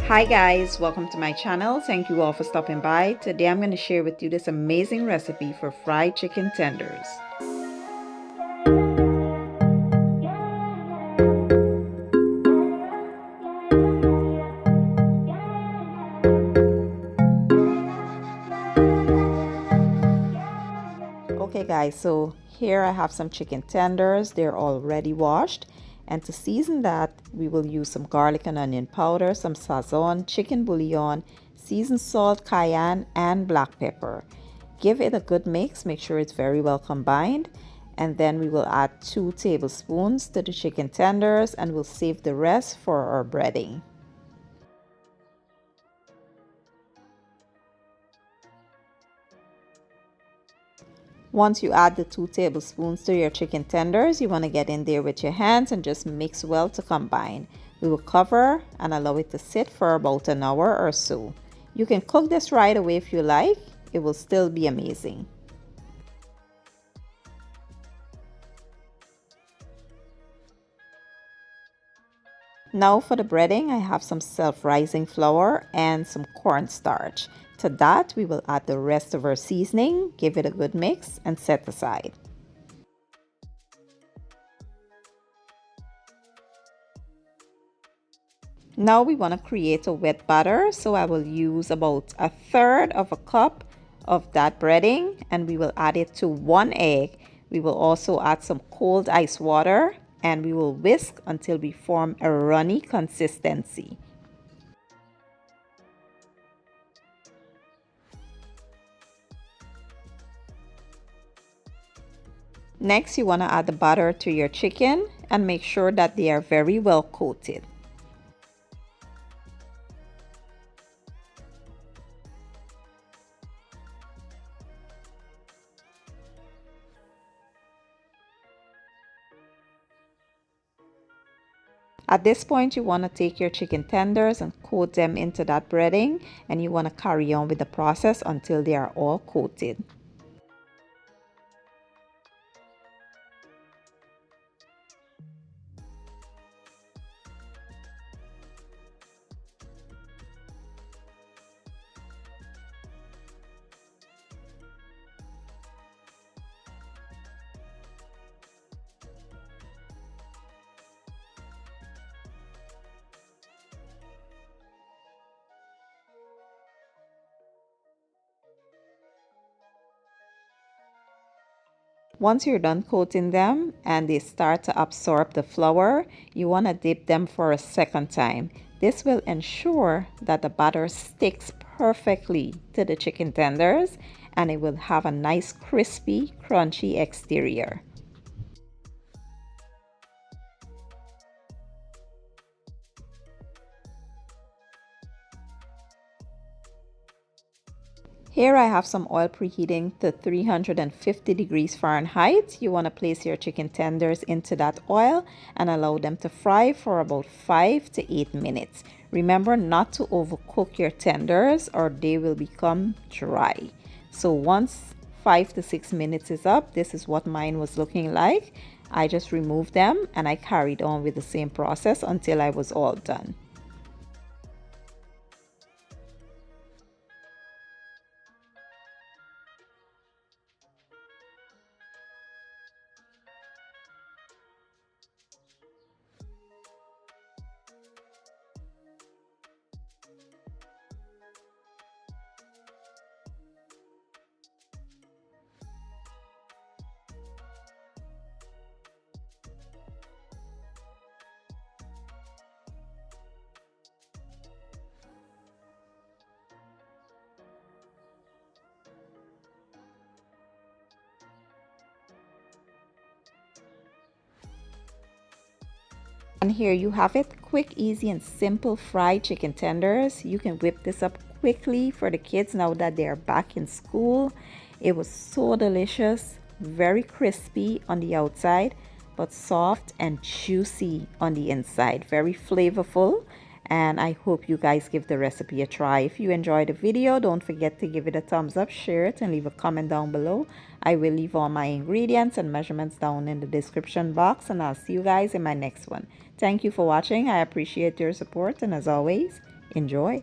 Hi guys, welcome to my channel. Thank you all for stopping by. Today I'm going to share with you this amazing recipe for fried chicken tenders. Okay guys, so here I have some chicken tenders. They're already washed. And to season that, we will use some garlic and onion powder, some sazon, chicken bouillon, seasoned salt, cayenne, and black pepper. Give it a good mix. Make sure it's very well combined. And then we will add 2 tablespoons to the chicken tenders and we'll save the rest for our breading. Once you add the 2 tablespoons to your chicken tenders, you want to get in there with your hands and just mix well to combine. We will cover and allow it to sit for about an hour or so. You can cook this right away if you like. It will still be amazing. Now for the breading, I have some self-rising flour and some cornstarch. To that, we will add the rest of our seasoning, give it a good mix, and set aside. Now we want to create a wet batter, so I will use about 1/3 of a cup of that breading, and we will add it to 1 egg. We will also add some cold ice water, and we will whisk until we form a runny consistency. Next, you want to add the butter to your chicken and make sure that they are very well coated. At this point, you want to take your chicken tenders and coat them into that breading, and you want to carry on with the process until they are all coated. Once you're done coating them and they start to absorb the flour, you want to dip them for a second time. This will ensure that the batter sticks perfectly to the chicken tenders and it will have a nice crispy, crunchy exterior. Here I have some oil preheating to 350 degrees Fahrenheit. You want to place your chicken tenders into that oil and allow them to fry for about 5 to 8 minutes. Remember not to overcook your tenders or they will become dry. So once 5 to 6 minutes is up, this is what mine was looking like. I just removed them and I carried on with the same process until I was all done. And here you have it, quick, easy, and simple fried chicken tenders. You can whip this up quickly for the kids now that they are back in school. It was so delicious, very crispy on the outside, but soft and juicy on the inside. Very flavorful. And I hope you guys give the recipe a try. If you enjoyed the video, don't forget to give it a thumbs up, share it, and leave a comment down below. I will leave all my ingredients and measurements down in the description box, and I'll see you guys in my next one. Thank you for watching. I appreciate your support, and as always, Enjoy!